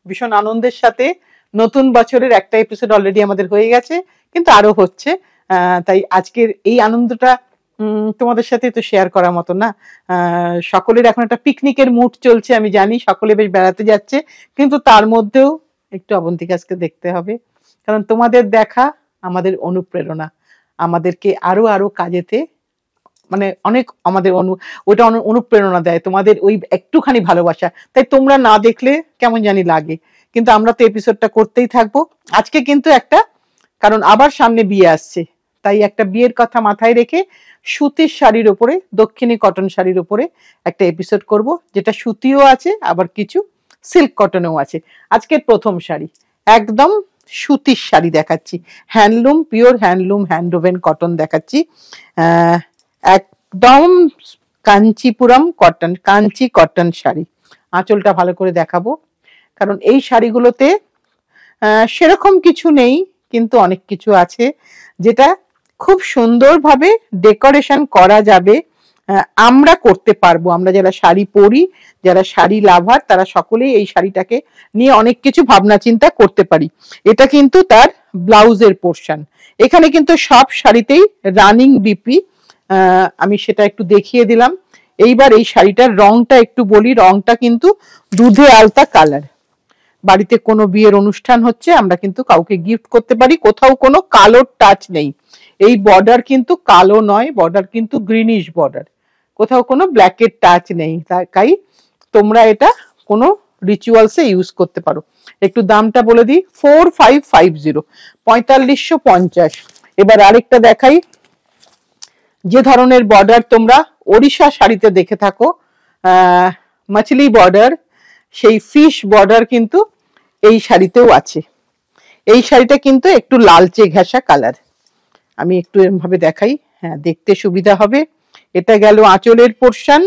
ভীষণ আনন্দের সাথে নতুন বছরের একটা এপিসোড অলরেডি আমাদের হয়ে গেছে, কিন্তু আরো হচ্ছে। তাই আজকের এই আনন্দটা তোমাদের সাথে তো শেয়ার করার মতো না। সকলের এখন একটা পিকনিকের মুড চলছে, আমি জানি সকলে বেশ বেড়াতে যাচ্ছে, কিন্তু তার মধ্যেও একটু অবন্তিকাকে দেখতে হবে, কারণ তোমাদের দেখা আমাদের অনুপ্রেরণা, আমাদেরকে আরো আরো কাজেতে মানে অনেক আমাদের ওটা অনুপ্রেরণা দেয়, তোমাদের ওই একটুখানি ভালোবাসা। তাই তোমরা না দেখলে কেমন জানি লাগে, কিন্তু আমরা তো এপিসোডটা করতেই থাকবো। আজকে কিন্তু একটা, কারণ আবার সামনে বিয়ে আসছে, তাই একটা বিয়ের কথা মাথায় রেখে সুতির শাড়ির উপরে, দক্ষিণী কটন শাড়ির উপরে একটা এপিসোড করব, যেটা সুতিও আছে আবার কিছু সিল্ক কটনেও আছে। আজকের প্রথম শাড়ি একদম সুতির শাড়ি দেখাচ্ছি, হ্যান্ডলুম, পিওর হ্যান্ডলুম, হ্যান্ডওভেন কটন দেখাচ্ছি। একদম কাঞ্চিপুরম কটন, কাঞ্চি কটন শাড়ি। আঁচলটা ভালো করে দেখাবো, কারণ এই শাড়িগুলোতে সেরকম কিছু নেই, কিন্তু অনেক কিছু আছে যেটা খুব সুন্দরভাবে ডেকোরেশন করা যাবে, আমরা করতে পারবো। আমরা যারা শাড়ি পরি, যারা শাড়ি লাভার, তারা সকলেই এই শাড়িটাকে নিয়ে অনেক কিছু ভাবনা চিন্তা করতে পারি। এটা কিন্তু তার ব্লাউজের পোর্শন, এখানে কিন্তু সব শাড়িতেই রানিং বিপি, আমি সেটা একটু দেখিয়ে দিলাম। এইবার এই শাড়িটার রংটা একটু বলি, রংটা কিন্তু দুধে আলতা কালার। বাড়িতে কোনো বিয়ের অনুষ্ঠান হচ্ছে, আমরা কিন্তু কাউকে গিফট করতে পারি, কোথাও কোনো কালোর টাচ নেই। এই বর্ডার কিন্তু কালো নয়, বর্ডার কিন্তু গ্রিনিশ বর্ডার, কোথাও কোনো ব্ল্যাকের টাচ নেই, তাই তোমরা এটা কোনো রিচুয়ালসে ইউজ করতে পারো। একটু দামটা বলে দিই, 4550, 4550। এবার আরেকটা দেখাই, যে ধরনের বর্ডার তোমরা ওড়িশা শাড়িতে দেখে থাকো, মাছলি বর্ডার, সেই ফিশ বর্ডার কিন্তু এই শাড়িতেও আছে। এই শাড়িটা কিন্তু একটু লালচে ঘেঁষা কালার, আমি একটু এরভাবে দেখাই, হ্যাঁ দেখতে সুবিধা হবে। এটা গেল আঁচলের পোর্শন।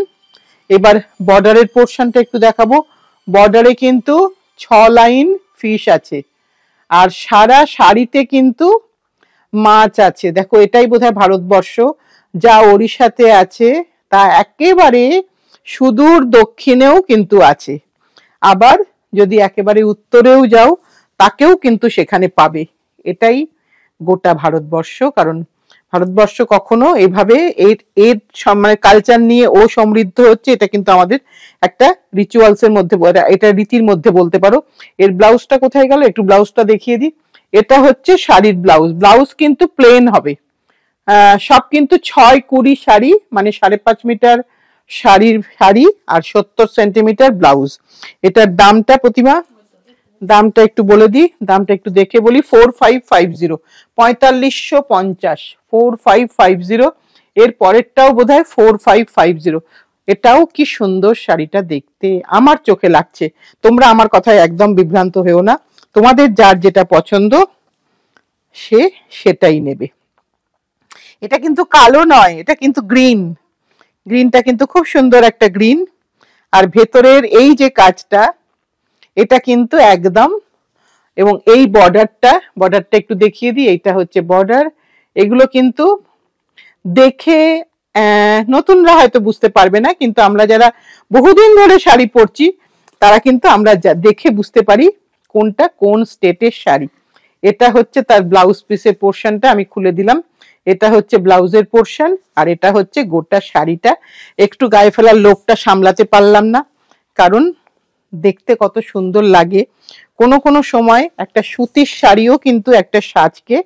এবার বর্ডারের পোর্শনটা একটু দেখাবো। বর্ডারে কিন্তু 6 লাইন ফিশ আছে, আর সারা শাড়িতে কিন্তু মাছ আছে। দেখো, এটাই বোধহয় ভারতবর্ষ, যা ওড়িশাতে আছে তা একেবারে সুদূর দক্ষিণেও কিন্তু আছে, আবার যদি একেবারে উত্তরেও যাও তাকেও কিন্তু সেখানে পাবে। এটাই গোটা ভারতবর্ষ, কারণ ভারতবর্ষ কখনো এভাবে এর মানে কালচার নিয়ে ও সমৃদ্ধ হচ্ছে, এটা কিন্তু আমাদের একটা রিচুয়ালস এর মধ্যে, এটা রীতির মধ্যে বলতে পারো। এর ব্লাউজটা কোথায় গেল, একটু ব্লাউজটা দেখিয়ে দিই। এটা হচ্ছে শাড়ির ব্লাউজ, ব্লাউজ কিন্তু প্লেন হবে। সব কিন্তু 6-20 শাড়ি, মানে 5.5 মিটার শাড়ি আর 70 সেন্টিমিটার ব্লাউজ। এটার দামটা প্রতিমা, দামটা একটু বলে দিই, দামটা একটু দেখে বলি, 4550, 4550, 4550। এর পরেরটাও বোধহয় 4550। এটাও কি সুন্দর শাড়িটা দেখতে, আমার চোখে লাগছে। তোমরা আমার কথায় একদম বিভ্রান্ত হয়েও না, তোমাদের যার যেটা পছন্দ সে সেটাই নেবে। এটা কিন্তু কালো নয়, এটা কিন্তু গ্রিন, গ্রিনটা কিন্তু খুব সুন্দর একটা গ্রিন। আর ভেতরের এই যে কাজটা, এটা কিন্তু একদম, এবং এই বর্ডারটা একটু দেখিয়ে দিই, এইটা হচ্ছে বর্ডার। এগুলো কিন্তু দেখে নতুনরা হয়তো বুঝতে পারবে না, কিন্তু আমরা যারা বহুদিন ধরে শাড়ি পরছি তারা কিন্তু আমরা দেখে বুঝতে পারি কোনটা কোন স্টেটের শাড়ি। এটা হচ্ছে তার ব্লাউজ পিসের পোর্শনটা, আমি খুলে দিলাম। এটা হচ্ছে ব্লাউজের পোর্শন, আর এটা হচ্ছে গোটা শাড়িটা। একটু গায়ে ফেলার লোভটা সামলাতে পারলাম না, কারণ দেখতে কত সুন্দর লাগে। কোনো কোনো সময় একটা সুতির শাড়িও কিন্তু একটা সাজকে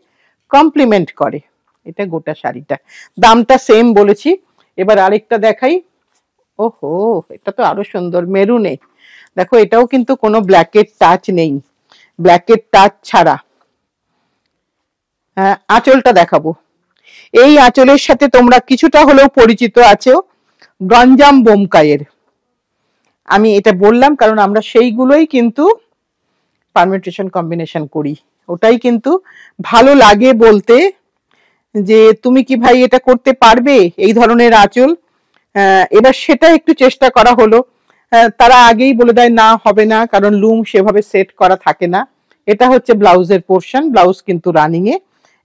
কমপ্লিমেন্ট করে। এটা গোটা শাড়িটা, দামটা সেম বলেছি। এবার আরেকটা দেখাই, ওহো এটা তো আরো সুন্দর, মেরুনে। দেখো, এটাও কিন্তু কোনো ব্ল্যাকের টাচ নেই, ব্ল্যাকের টাচ ছাড়া। আঁচলটা দেখাবো, এই আঁচলের সাথে তোমরা কিছুটা হলেও পরিচিত আছো গঞ্জাম বোমকাইয়ের। আমি এটা বললাম কারণ আমরা সেইগুলোই কিন্তু পারমিউটেশন কম্বিনেশন করি, ওটাই কিন্তু ভালো লাগে বলতে, যে তুমি কি ভাই এটা করতে পারবে এই ধরনের আঁচল। এবার সেটা একটু চেষ্টা করা হলো, তারা আগেই বলে দেয় না হবে না, কারণ লুম সেভাবে সেট করা থাকে না। এটা হচ্ছে ব্লাউজের পোর্শন, ব্লাউজ কিন্তু রানিং এ।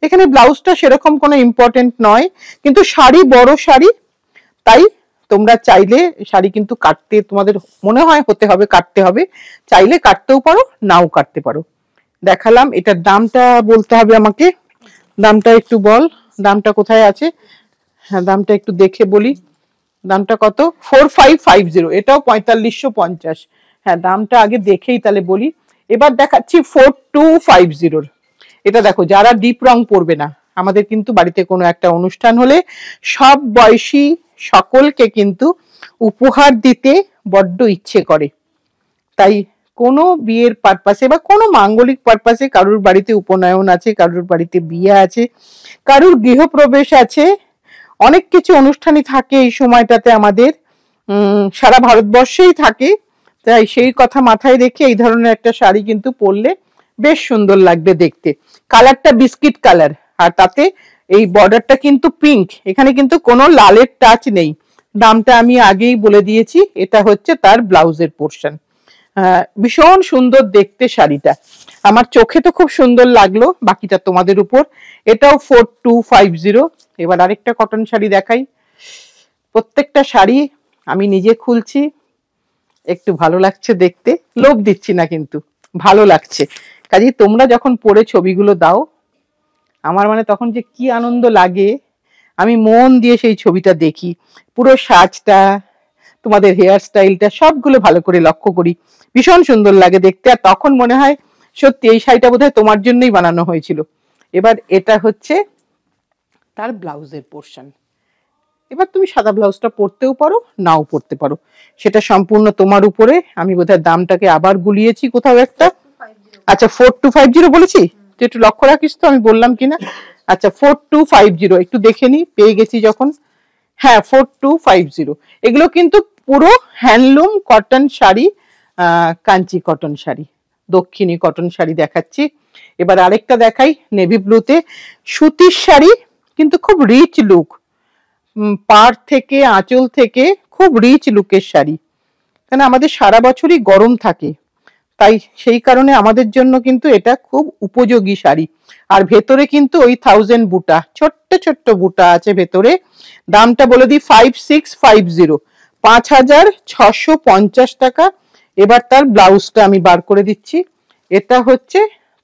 এখানে ব্লাউজটা সেরকম কোনো ইম্পর্টেন্ট নয়, কিন্তু শাড়ি বড় শাড়ি, তাই তোমরা চাইলে শাড়ি কিন্তু কাটতে তোমাদের মনে হয় হতে হবে, কাটতে হবে, চাইলে কাটতেও পারো, নাও কাটতে পারো। দেখালাম। এটার দামটা বলতে হবে আমাকে। দামটা একটু বল, দামটা কোথায় আছে? হ্যাঁ, দামটা একটু দেখে বলি। দামটা কত? 4550। এটাও 4550। হ্যাঁ, দামটা আগে দেখেই তাহলে বলি। এবার দেখাচ্ছি 4250। এটা দেখো, যারা ডিপ রং পরবে না, আমাদের কিন্তু বাড়িতে কোনো একটা অনুষ্ঠান হলে সব বয়সী সকলকে কিন্তু উপহার দিতে বড্ড ইচ্ছে করে। তাই কোনো বিয়ের পারপাসে বা কোনো মাঙ্গলিক পারপাসে, কারুর বাড়িতে উপনয়ন আছে, কারুর বাড়িতে বিয়ে আছে, কারুর গৃহপ্রবেশ আছে, অনেক কিছু অনুষ্ঠানই থাকে এই সময়টাতে আমাদের, সারা ভারতবর্ষেই থাকে। তাই সেই কথা মাথায় রেখে এই ধরনের একটা শাড়ি কিন্তু পরলে বেশ সুন্দর লাগবে দেখতে। কালারটা বিস্কিট কালার, আর তাতে এই বর্ডারটা কিন্তু পিঙ্ক, এখানে কিন্তু কোনো লালের টাচ নেই। দামটা আমি আগেই বলে দিয়েছি। এটা হচ্ছে তার ব্লাউজের পোর্শন। ভীষণ সুন্দর দেখতে শাড়িটা, আমার চোখে তো খুব সুন্দর লাগলো, বাকিটা তোমাদের উপর। এটাও 4250। এবার আরেকটা কটন শাড়ি দেখাই। প্রত্যেকটা শাড়ি আমি নিজে খুলছি, একটু ভালো লাগছে দেখতে, লোভ দিচ্ছি না কিন্তু ভালো লাগছে। কাজেই তোমরা যখন পরে ছবিগুলো দাও, আমার মানে তখন যে কি আনন্দ লাগে, আমি মন দিয়ে সেই ছবিটা দেখি। পুরো সাজটা, তোমাদের হেয়ার স্টাইলটা সবগুলো ভালো করে লক্ষ্য করি, ভীষণ সুন্দর লাগে দেখতে। আর তখন মনে হয় সত্যি এই শাড়িটা বোধহয় তোমার জন্যই বানানো হয়েছিল। এবার এটা হচ্ছে তার ব্লাউজের পোর্শন। এবার তুমি সাদা ব্লাউজটা পরতেও পারো, নাও পরতে পারো, সেটা সম্পূর্ণ তোমার উপরে। আমি বোধহয় দামটাকে আবার গুলিয়েছি কোথাও একটা। আচ্ছা, 4250 বলেছি, তুই একটু লক্ষ্য রাখিস তো আমি বললাম কিনা। আচ্ছা, 4250 একটু দেখে নি, পেয়ে গেছি যখন। হ্যাঁ, 4250। এগুলো কিন্তু পুরো handloom cotton sari, Kanchi cotton sari, দক্ষিণী কটন শাড়ি দেখাচ্ছি। এবার আরেকটা দেখাই, নেভি ব্লুতে সুতির শাড়ি, কিন্তু খুব রিচ লুক, পাড় থেকে আঁচল থেকে খুব রিচ লুকের শাড়ি। কেন, আমাদের সারা বছরই গরম থাকে, তাই সেই কারণে আমাদের জন্য কিন্তু এটা খুব উপযোগী শাড়ি। আর ভেতরে কিন্তু ওই 1000 বুটা, ছোট্ট ছোট্ট বুটা আছে ভেতরে। দামটা বলে দিই 5650, 5650 টাকা। এবার তার ব্লাউজটা আমি বার করে দিচ্ছি। এটা হচ্ছে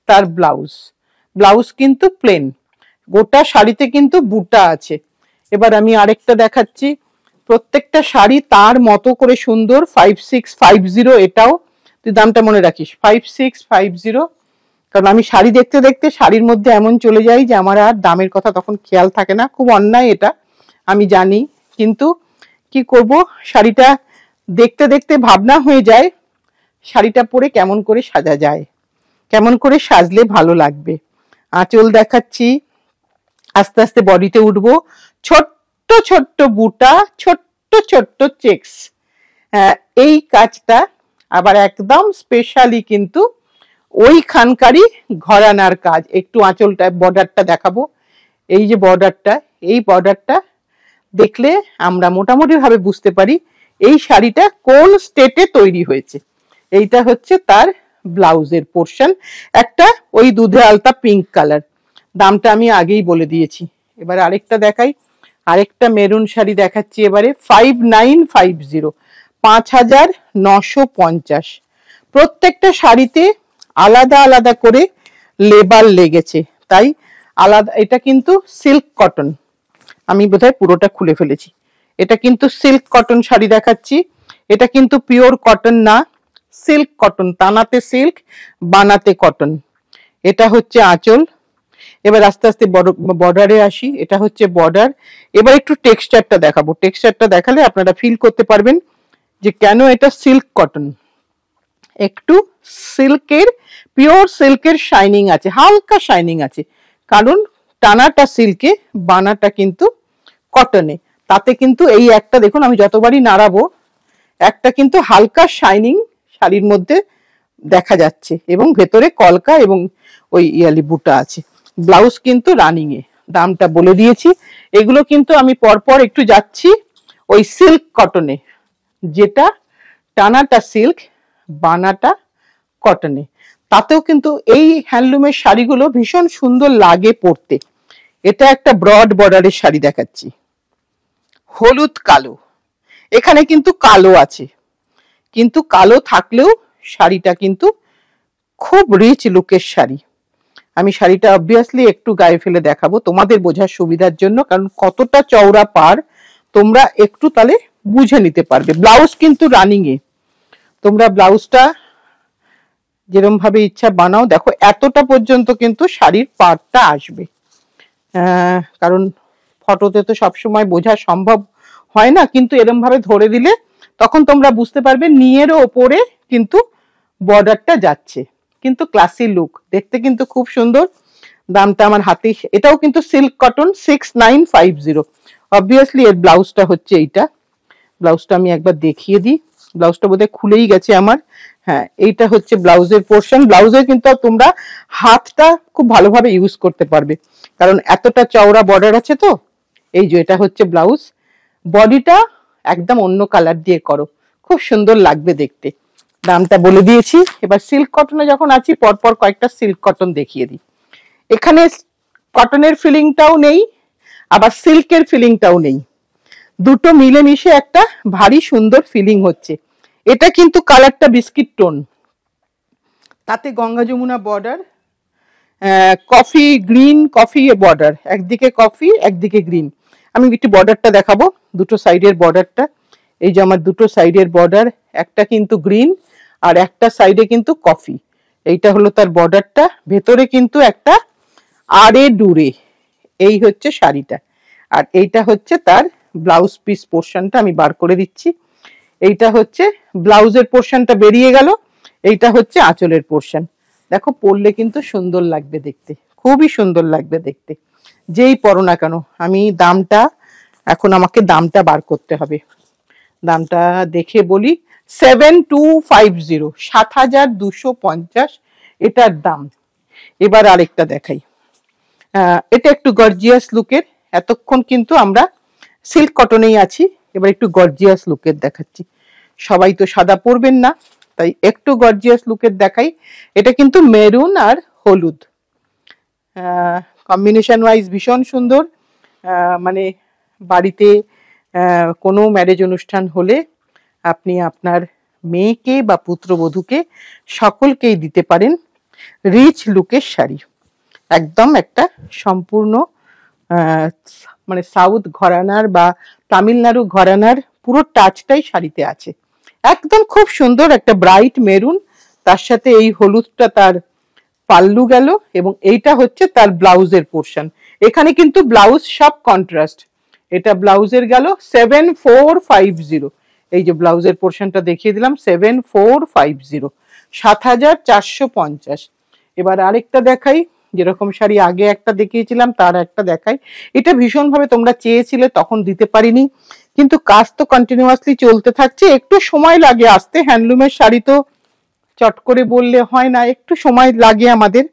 তার ব্লাউজ। ব্লাউজ কিন্তু প্লেন, গোটা শাড়িতে কিন্তু বুটা আছে। এবার আমি আরেকটা দেখাচ্ছি। প্রত্যেকটা শাড়ি তার মতো করে সুন্দর। 5650, এটাও তুই দামটা মনে রাখিস, 5650। কারণ আমি শাড়ি দেখতে দেখতে শাড়ির মধ্যে এমন চলে যাই যে আমার আর দামের কথা তখন খেয়াল থাকে না। খুব অন্যায় এটা, আমি জানি, কিন্তু কি করব, শাড়িটা দেখতে দেখতে ভাবনা হয়ে যায় শাড়িটা পরে কেমন করে সাজা যায়, কেমন করে সাজলে ভালো লাগবে। আঁচল দেখাচ্ছি, আস্তে আস্তে বডিতে উঠবো। ছোট্ট ছোট্ট বুটা, ছোট্ট ছোট্ট চেকস, এই কাজটা আবার একদম স্পেশালি কিন্তু ওইখানকারই ঘরানার কাজ। একটু আঁচলটা, বর্ডারটা দেখাবো। এই যে বর্ডারটা, এই বর্ডারটা দেখলে আমরা মোটামুটি ভাবে বুঝতে পারি এই শাড়িটা কোন স্টেটে তৈরি হয়েছে। এইটা হচ্ছে তার ব্লাউজের পোর্শন, একটা ওই দুধে আলতা পিঙ্ক কালার। দামটা আমি আগেই বলে দিয়েছি। এবার আরেকটা দেখাই, আরেকটা মেরুন শাড়ি দেখাচ্ছি এবারে। 5950, 5950। প্রত্যেকটা শাড়িতে আলাদা আলাদা করে লেবাল লেগেছে, তাই আলাদা। এটা কিন্তু সিল্ক কটন, আমি বোধহয় পুরোটা খুলে ফেলেছি। এটা কিন্তু সিল্ক কটন শাড়ি দেখাচ্ছি। এটা কিন্তু পিওর কটন না, সিল্ক কটন, তানাতে সিল্ক, বানাতে কটন। এটা হচ্ছে আঁচল। এবার আস্তে আস্তে বর্ডারে আসি। এটা হচ্ছে বর্ডার। এবার একটু টেক্সচারটা দেখাবো। টেক্সচারটা দেখালে আপনারা ফিল করতে পারবেন যে কেন এটা সিল্ক কটন। একটু সিল্কের, পিওর সিল্কের শাইনিং আছে, হালকা শাইনিং আছে, কারণ টানাটা সিল্কে, বানাটা কিন্তু কটনে। তাতে কিন্তু এই একটা দেখুন, আমি যতবারই নাড়াবো একটা কিন্তু হালকা শাইনিং শাড়ির মধ্যে দেখা যাচ্ছে, এবং ভেতরে কলকা এবং ওই ইয়ালি বুটা আছে। ব্লাউজ কিন্তু রানিং এ। দামটা বলে দিয়েছি। এগুলো কিন্তু আমি পরপর একটু যাচ্ছি ওই সিল্ক কটনে, যেটা টানাটা সিল্ক, বানাটা কটনে। তাতেও কিন্তু এই হ্যান্ডলুমের শাড়িগুলো ভীষণ সুন্দর লাগে পরতে। এটা একটা ব্রড বর্ডারের শাড়ি দেখাচ্ছি, হলুদ কালো। এখানে কিন্তু কালো আছে, কিন্তু কালো থাকলেও শাড়িটা কিন্তু খুব রিচ লুকের শাড়ি। আমি শাড়িটা অবভিয়াসলি একটু গায়ে ফেলে দেখাবো তোমাদের বোঝার সুবিধার জন্য, কারণ কতটা চওড়া পার তোমরা একটু তাহলে বুঝে নিতে পারবে। ব্লাউজ কিন্তু রানিং এ, তোমরা ব্লাউজটা যেরকম ভাবে ইচ্ছা বানাও। দেখো এতটা পর্যন্ত কিন্তু শাড়ির পাড়টা আসবে, কারণ ফটোতে তো সবসময় বোঝা সম্ভব হয় না, কিন্তু এরকম ভাবে ধরে দিলে তখন তোমরা বুঝতে পারবে নিয়েরও ওপরে কিন্তু বর্ডারটা যাচ্ছে। কিন্তু ক্লাসি লুক, দেখতে কিন্তু খুব সুন্দর। দামটা আমার হাতে, এটাও কিন্তু সিল্ক কটন 6950। অবভিয়াসলি এর ব্লাউজটা হচ্ছে এইটা। ব্লাউজটা আমি একবার দেখিয়ে দিই, ব্লাউজটা বোধহয় খুলেই গেছে আমার। হ্যাঁ, এইটা হচ্ছে ব্লাউজের পোর্শন। ব্লাউজে কিন্তু তোমরা হাতটা খুব ভালোভাবে ইউজ করতে পারবে, কারণ এতটা চওড়া বর্ডার আছে। তো এই যে এটা হচ্ছে ব্লাউজ, বডিটা একদম অন্য কালার দিয়ে করো, খুব সুন্দর লাগবে দেখতে। দামটা বলে দিয়েছি। এবার সিল্ক কটনে যখন আছি, পরপর কয়েকটা সিল্ক কটন দেখিয়ে দিই। এখানে কটনের ফিলিংটাও নেই, আবার সিল্কের ফিলিংটাও নেই, দুটো মিলেমিশে একটা ভারী সুন্দর ফিলিং হচ্ছে। এটা কিন্তু কালারটা বিস্কিট টোন, তাতে Ganga Jamuna border, coffee green, coffee border, একদিকে কফি একদিকে গ্রিন। আমি একটু বর্ডারটা দেখাবো, দুটো সাইডের বর্ডারটা। এই যে আমার দুটো সাইডের বর্ডার, একটা কিন্তু গ্রিন আর একটা সাইডে কিন্তু কফি। এইটা হলো তার বর্ডারটা। ভেতরে কিন্তু একটা আড়ে ডুরে, এই হচ্ছে শাড়িটা। আর এইটা হচ্ছে তার ব্লাউজ পিস পোর্শনটা, আমি বার করে দিচ্ছি। এইটা হচ্ছে ব্লাউজের পোর্শনটা বেরিয়ে গেল, এইটা হচ্ছে আঁচলের পোর্শন। দেখো পরলে কিন্তু সুন্দর লাগবে দেখতে, খুবই সুন্দর লাগবে দেখতে, যেই পরো না কেন। আমি দামটা এখন আমাকে দামটা বার করতে হবে, দামটা দেখে বলি। 7250, 7250 এটার দাম। এবার আরেকটা দেখাই, এটা একটু গর্জিয়াস লুকের। এতক্ষণ কিন্তু আমরা সিল্ক কটনেই আছি, এবার একটু গর্জিয়াস লুকের দেখাচ্ছি। সবাই তো সাদা পরবেন না, তাই একটু গর্জিয়াস লুকের দেখাই। এটা কিন্তু মেরুন আর হলুদ, কম্বিনেশন ওয়াইজ ভীষণ সুন্দর। মানে বাড়িতে কোনো ম্যারেজ অনুষ্ঠান হলে আপনি আপনার মেয়েকে বা পুত্রবধূকে সকলকেই দিতে পারেন রিচ লুকের শাড়ি। একদম একটা সম্পূর্ণ মানে সাউথ ঘরানার বা তামিলনাড়ু ঘরানার পুরো টাচটাই শাড়িতে আছে। একদম খুব সুন্দর একটা ব্রাইট মেরুন, তার সাথে এই হলুদটা তার পাল্লু গেল, এবং এইটা হচ্ছে তার ব্লাউজের পোর্শন। এখানে কিন্তু ব্লাউজ সব কন্ট্রাস্ট। এটা ব্লাউজের গেল 7450। এই যে ব্লাউজের পোর্শনটা দেখিয়ে দিলাম, 7450, 7450। এবার আরেকটা দেখাই, যেরকম শাড়ি আগে একটা দেখিয়েছিলাম তার একটা দেখাই। এটা ভীষণভাবে তোমরা চেয়েছিলে, তখন দিতে পারিনি, কিন্তু কাজ তো কন্টিনিউয়াসলি চলতে থাকছে, একটু সময় লাগে আসতে। হ্যান্ডলুমের শাড়ি তো চট করে বললে হয় না, একটু সময় লাগে আমাদের।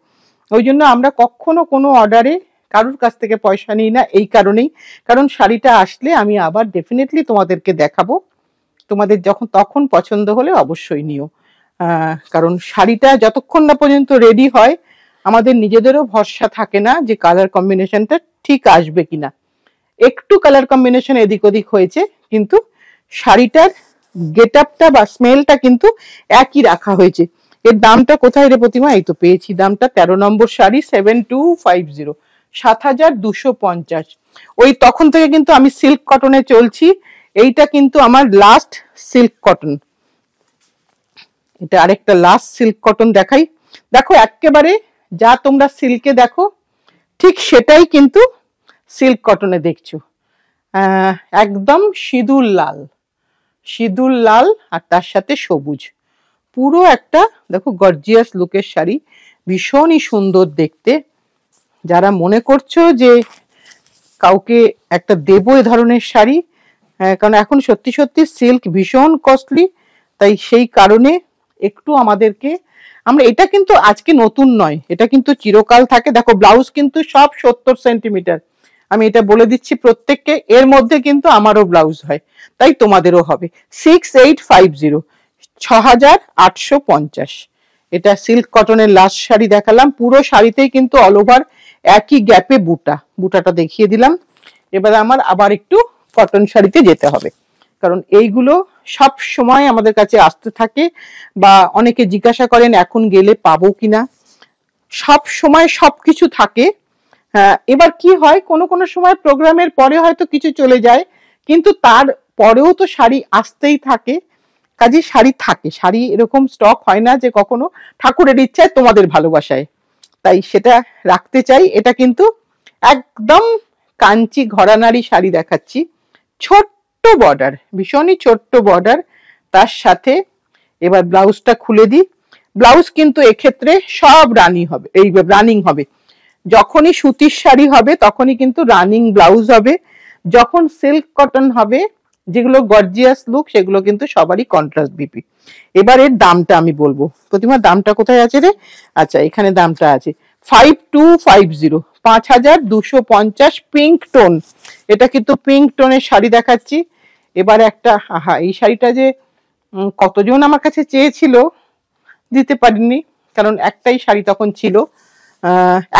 ওই জন্য আমরা কখনো কোনো অর্ডারে কারোর কাছ থেকে পয়সা নিই না, এই কারণেই। কারণ শাড়িটা আসলে আমি আবার ডেফিনেটলি তোমাদেরকে দেখাবো, তোমাদের যখন তখন পছন্দ হলে অবশ্যই নিও। কারণ শাড়িটা যতক্ষণ না পর্যন্ত রেডি হয়, আমাদের নিজেদেরও ভরসা থাকে না যে কালার কম্বিনেশনটা ঠিক আসবে কিনা। একটু কালার কম্বিনেশন এদিক ওদিক হয়েছে, কিন্তু শাড়িটার গেট আপটা বা স্মেলটা কিন্তু একই রাখা হয়েছে। এর দামটা কোথায় রে প্রতিমা? এই তো পেয়েছি দামটা, 13 নম্বর শাড়ি, 7250, 7250। ওই তখন থেকে কিন্তু আমি সিল্ক কটনে চলছি। এইটা কিন্তু আমার লাস্ট সিল্ক কটন, এটা আরেকটা লাস্ট সিল্ক কটন দেখাই। দেখো একেবারে যা তোমরা সিল্কে দেখো ঠিক সেটাই কিন্তু সিল্ক কটনে দেখছো। একদম সিঁদুর লাল, সিঁদুর লাল আর তার সাথে সবুজ, পুরো একটা দেখো গর্জিয়াস লুকের শাড়ি, ভীষণই সুন্দর দেখতে। যারা মনে করছো যে কাউকে একটা দেবো এ ধরনের শাড়ি, কারণ এখন সত্যি সত্যি সিল্ক ভীষণ কস্টলি, তাই সেই কারণে একটু আমাদেরকে আমরা, এটা কিন্তু আজকে নতুন নয়, এটা কিন্তু চিরকাল থাকে। দেখো ব্লাউজ কিন্তু সব 70 সেন্টিমিটার, আমি এটা বলে দিচ্ছি প্রত্যেককে। এর মধ্যে কিন্তু আমারও ব্লাউজ হয়, তাই তোমাদেরও হবে। 6850, 6850। এটা সিল্ক কটনের লাস্ট শাড়ি দেখালাম। পুরো শাড়িতেই কিন্তু অল ওভার একই গ্যাপে বুটাটা দেখিয়ে দিলাম। এবার আমার আবার একটু কটন শাড়িতে যেতে হবে। কারণ এইগুলো সব সময় আমাদের কাছে আসতে থাকে, বা অনেকে জিজ্ঞাসা করেন এখন গেলে পাবো কিনা। সব সময় সবকিছু থাকে। এবার কি হয়, কোনো কোনো সময় প্রোগ্রামের পরে হয়তো কিছু চলে যায়, কিন্তু তার পরেও তো শাড়ি আসতেই থাকে। কাজে শাড়ি থাকে, শাড়ি এরকম স্টক হয় না যে কখনো, ঠাকুরের ইচ্ছায় তোমাদের ভালোবাসায়, তাই সেটা রাখতে চাই। এটা কিন্তু একদম কাঞ্চি ঘরানারি শাড়ি দেখাচ্ছি, ছোট্ট বর্ডার, ভীষণই ছোট্ট বর্ডার, তার সাথে এবার ব্লাউজটা খুলে দিই। ব্লাউজ কিন্তু এক্ষেত্রে সব রানিং হবে, এই রানিং হবে। যখনই সুতির শাড়ি হবে তখনই কিন্তু রানিং ব্লাউজ হবে, যখন সিল্ক কটন হবে যেগুলো গর্জিয়াস লুক সেগুলো কিন্তু সবারই কন্ট্রাস্ট বিপি। এবার এর দামটা আমি বলবো। প্রতিমা দামটা কোথায় আছে রে? আচ্ছা এখানে দামটা আছে 5250, 5250 পিঙ্ক টোন। এটা কিন্তু পিঙ্ক টোনের শাড়ি দেখাচ্ছি। এবার একটা, আহা এই শাড়িটা যে কতজন আমার কাছে চেয়েছিল, দিতে পারিনি, কারণ একটাই শাড়ি তখন ছিল।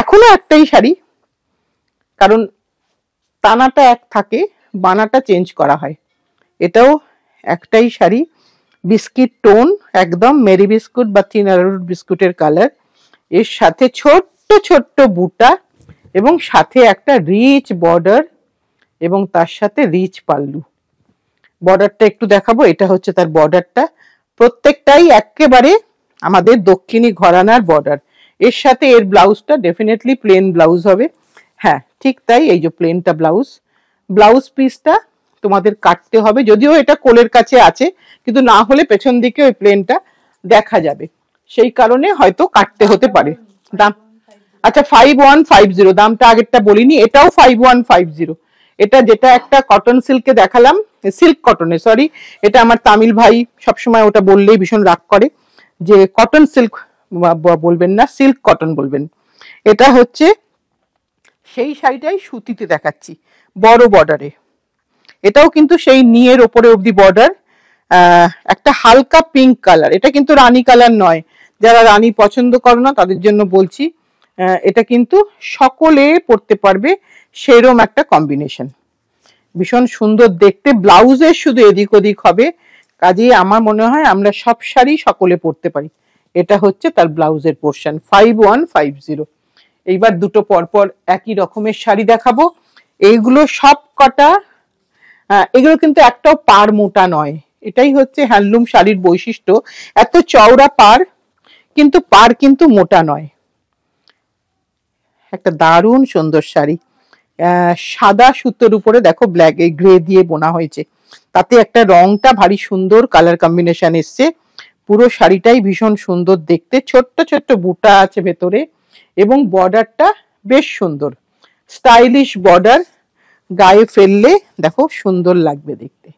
এখনো একটাই শাড়ি, কারণ টানাটা এক থাকে, বানাটা চেঞ্জ করা হয়। এটাও একটাই শাড়ি, বিস্কিট টোন, একদম মেরি বিস্কুট বা থিন অ্যারারুট বিস্কুটের কালার, এর সাথে ছোট্ট ছোট্ট বুটা, এবং সাথে একটা রিচ বর্ডার, এবং তার সাথে রিচ পাল্লু। বর্ডারটা একটু দেখাবো, এটা হচ্ছে তার বর্ডারটা, প্রত্যেকটাই একেবারে আমাদের দক্ষিণী ঘরানার বর্ডার। এর সাথে এর ব্লাউজটা ডেফিনেটলি প্লেন ব্লাউজ হবে। হ্যাঁ ঠিক তাই, এই যে প্লেনটা ব্লাউজ, ব্লাউজ পিসটা তোমাদের কাটতে হবে, যদিও এটা কোলের কাছে আছে, কিন্তু না হলে পেছন দিকে ওই প্লেনটা দেখা যাবে, সেই কারণে হয়তো কাটতে হতে পারে। দাম আচ্ছা 5150, দামটা আগেরটা বলিনি, এটাও 5150। এটা যেটা একটা কটন সিল্কে দেখালাম, সিল্ক কটনে সরি, এটা আমার তামিল ভাই সবসময় ওটা বললেই ভীষণ রাগ করে, যে কটন সিল্ক বলবেন না, সিল্ক কটন বলবেন। এটা হচ্ছে সেই শাড়িটাই সুতিতে দেখাচ্ছি, বড় বর্ডারে। এটাও কিন্তু সেই নিয়ের ওপরে অবধি বর্ডার, একটা হালকা পিঙ্ক কালার। এটা কিন্তু রানী কালার নয়, যারা রানী পছন্দ করো না তাদের জন্য বলছি। এটা কিন্তু সকলে পরতে পারবে, সেরম একটা কম্বিনেশন, ভীষণ সুন্দর দেখতে। ব্লাউজের শুধু এদিক ওদিক হবে, কাজেই আমার মনে হয় আমরা সব শাড়ি সকলে পরতে পারি। এটা হচ্ছে তার ব্লাউজের পোর্শন 5150। এইবার দুটো পরপর একই রকমের শাড়ি দেখাবো। এইগুলো সব কটা, এগুলো কিন্তু একটাও পার মোটা নয়, এটাই হচ্ছে হ্যান্ডলুম শাড়ির বৈশিষ্ট্য। এত চওড়া পার, কিন্তু পার কিন্তু মোটা নয়। একটা দারুণ সুন্দর শাড়ি, সাদা সুতোর উপরে দেখো ব্ল্যাক এই গ্রে দিয়ে বোনা হয়েছে, তাতে একটা রংটা ভারী সুন্দর কালার কম্বিনেশন এসছে। পুরো শাড়িটাই ভীষণ সুন্দর দেখতে, ছোট্ট ছোট্ট বুটা আছে ভেতরে, এবং বর্ডারটা বেশ সুন্দর, স্টাইলিশ বর্ডার, গায়ে ফেললে দেখো সুন্দর লাগবে দেখতে।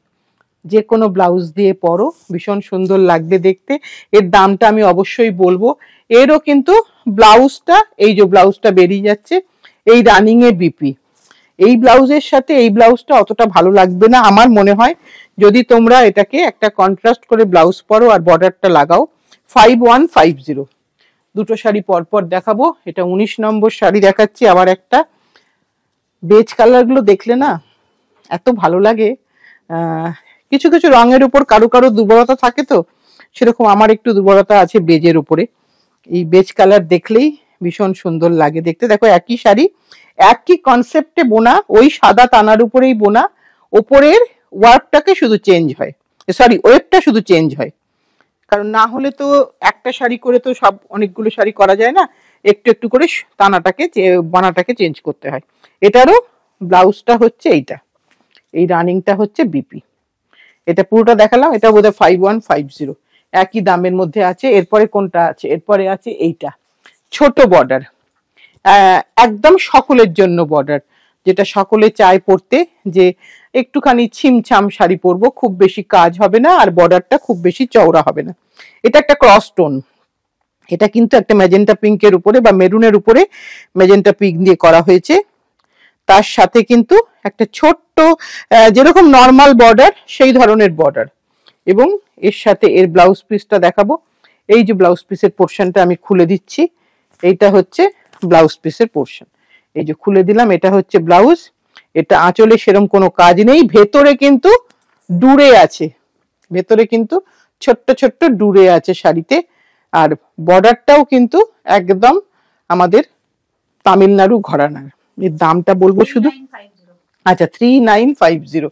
যে কোনো ব্লাউজ দিয়ে পরো ভীষণ সুন্দর লাগবে দেখতে। এর দামটা আমি অবশ্যই বলবো। এরও কিন্তু ব্লাউজটা, এই যে ব্লাউজটা বেরিয়ে যাচ্ছে, এই রানিং এ বিপি। এই ব্লাউজের সাথে এই ব্লাউজটা অতটা ভালো লাগবে না আমার মনে হয়, যদি তোমরা এটাকে একটা কন্ট্রাস্ট করে ব্লাউজ পরো আর বর্ডারটা লাগাও। 5150। দুটো শাড়ি পরপর দেখাবো। এটা 19 নম্বর শাড়ি দেখাচ্ছি, আবার একটা বেজ কালার গুলো দেখলে না এত ভালো লাগে। কিছু কিছু রঙের উপর কারো কারো দুর্বলতা থাকে, তো সেরকম আমার একটু দুর্বলতা আছে বেজের উপরে। এই বেজ কালার দেখলেই ভীষণ সুন্দর লাগে দেখতে। দেখো একই শাড়ি, একই কনসেপ্টে বোনা, ওই সাদা তানার উপরেই বোনা, ওপরের ওয়ার্কটাকে শুধু চেঞ্জ হয়, সরি ওয়েবটা শুধু চেঞ্জ হয়, কারণ না হলে তো একটা শাড়ি করে তো সব অনেকগুলো শাড়ি করা যায় না, একটু একটু করে তানাটাকে বানাটাকে চেঞ্জ করতে হয়। এটারও ব্লাউজটা হচ্ছে এইটা, এই রানিংটা হচ্ছে বিপি। এটা পুরোটা দেখালাম, এটা বোধহয় 5150, একই দামের মধ্যে আছে। এরপরে কোনটা আছে? এরপরে আছে এইটা, ছোট বর্ডার, একদম সকলের জন্য বর্ডার, যেটা সকলে চায় পরতে, যে একটুখানি ছিমছাম শাড়ি পরবো, খুব বেশি কাজ হবে না আর বর্ডারটা খুব বেশি চওড়া হবে না। এটা একটা ক্রস টোন, এটা কিন্তু একটা ম্যাজেন্টা পিঙ্কের উপরে বা মেরুনের উপরে ম্যাজেন্টা পিঙ্ক দিয়ে করা হয়েছে। তার সাথে কিন্তু একটা ছোট্ট যেরকম নর্মাল বর্ডার সেই ধরনের বর্ডার, এবং এর সাথে এর ব্লাউজ পিসটা দেখাবো। এই যে ব্লাউজ পিসের পোর্শনটা আমি খুলে দিচ্ছি, এইটা হচ্ছে ব্লাউজ পিসের পোর্শন, এই যে খুলে দিলাম, এটা হচ্ছে ব্লাউজ। এটা আঁচলে সেরকম কোনো কাজ নেই, ভেতরে কিন্তু ডুরে আছে, ভেতরে কিন্তু ছোট্ট ছোট্ট ডুরে আছে শাড়িতে। আর বর্ডারটাও কিন্তু একদম আমাদের তামিলনাড়ু ঘরানার। এর দামটা বলবো শুধু, আচ্ছা 3950,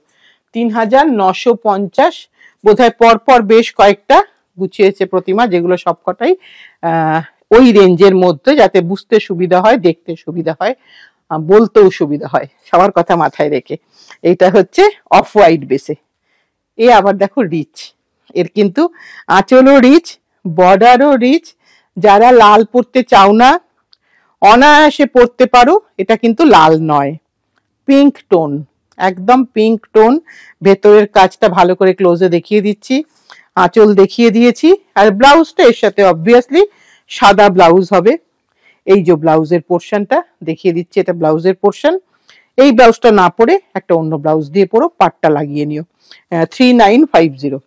3950। বোধহয় পরপর বেশ কয়েকটা গুছিয়েছে প্রতিমা, যেগুলো সবকটাই ওই রেঞ্জের মধ্যে, যাতে বুঝতে সুবিধা হয়, দেখতে সুবিধা হয়, বলতেও সুবিধা হয়, সবার কথা মাথায় রেখে। এইটা হচ্ছে অফ হোয়াইট বেসে। এ আবার দেখো রিচ, এর কিন্তু আঁচলও রিচ, বর্ডারও রিচ। যারা লাল পরতে চাও না, অনায়াসে পরতে পারো। এটা কিন্তু লাল নয়, পিঙ্ক টোন, একদম পিঙ্ক টোন। ভেতরের কাজটা ভালো করে ক্লোজে দেখিয়ে দিচ্ছি, আঁচল দেখিয়ে দিয়েছি। আর ব্লাউজটা এর সাথে অবভিয়াসলি সাদা ব্লাউজ হবে। এই যে ব্লাউজের পোর্শনটা দেখিয়ে দিচ্ছি, এটা ব্লাউজের পোর্শন। এই ব্লাউজটা না পরে একটা অন্য ব্লাউজ দিয়ে পরো, পাটটা লাগিয়ে নিও। 3950।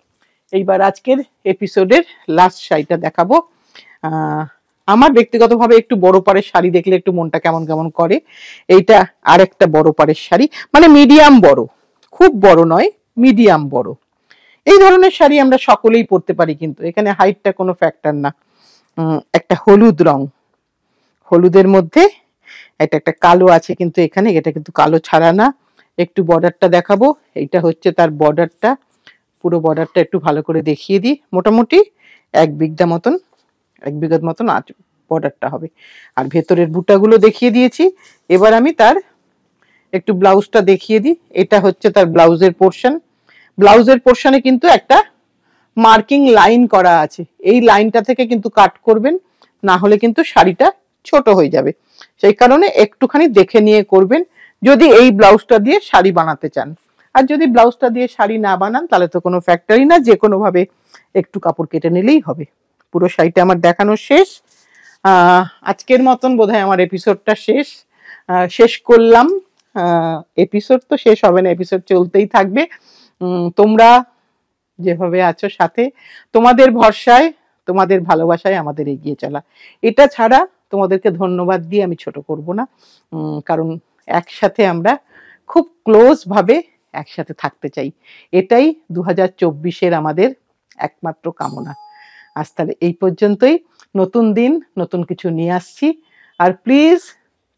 এইবার আজকের এপিসোডের লাস্ট শাড়িটা দেখাবো। আমার ব্যক্তিগতভাবে একটু বড় পাড়ের শাড়ি দেখলে একটু মনটা কেমন কেমন করে। এইটা আরেকটা বড় পাড়ের শাড়ি, মানে মিডিয়াম বড়, খুব বড় নয়, মিডিয়াম বড়। এই ধরনের শাড়ি আমরা সকলেই পরতে পারি, কিন্তু এখানে হাইটটা কোনো ফ্যাক্টর না। একটা হলুদ রং, হলুদের মধ্যে এটা একটা কালো আছে, কিন্তু এখানে এটা কিন্তু কালো ছাড়া না। একটু বর্ডারটা দেখাবো, এইটা হচ্ছে তার বর্ডারটা। পুরো বর্ডারটা একটু ভালো করে দেখিয়ে দিই। মোটামুটি 1 বিঘা মতন বর্ডারটা হবে। আর ভেতরের বুটাগুলো দেখিয়ে দিয়েছি। এবার আমি তার একটু ব্লাউজটা দেখিয়ে দিই। এটা হচ্ছে তার ব্লাউজের পোর্শন। ব্লাউজের পোর্শনে কিন্তু একটা মার্কিং লাইন করা আছে, এই লাইনটা থেকে কিন্তু কাট করবেন, না হলে কিন্তু শাড়িটা ছোট হয়ে যাবে। সেই কারণে একটুখানি দেখে নিয়ে করবেন, যদি এই ব্লাউজটা দিয়ে শাড়ি বানাতে চান। আর যদি ব্লাউজটা দিয়ে শাড়ি না বানান, তাহলে তো কোনো ফ্যাক্টরি না, যে কোনো ভাবে একটু কাপড় কেটে নিলেই হবে। পুরো শাড়িটা আমার দেখানো শেষ। আজকের মতন বোধহয় আমার এপিসোডটা শেষ করলাম। এপিসোড তো শেষ হবে না, এপিসোড চলতেই থাকবে। তোমরা যেভাবে আছো সাথে, তোমাদের ভরসায়, তোমাদের ভালোবাসায় আমাদের এগিয়ে চলা। এটা ছাড়া তোমাদেরকে ধন্যবাদ দিয়ে আমি ছোট করব না, কারণ একসাথে আমরা খুব ক্লোজ ভাবে একসাথে থাকতে চাই। এটাই 2024-এর আমাদের একমাত্র কামনা। আজ তাহলে এই পর্যন্তই। নতুন দিন নতুন কিছু নিয়ে আসছি। আর প্লিজ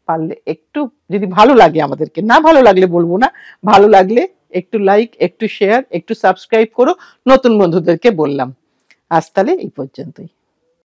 পারলে একটু, যদি ভালো লাগে, আমাদেরকে না ভালো লাগলে বলবো না, ভালো লাগলে একটু লাইক, একটু শেয়ার, একটু সাবস্ক্রাইব করো। নতুন বন্ধুদেরকে বললাম। আজ তাহলে এই পর্যন্তই।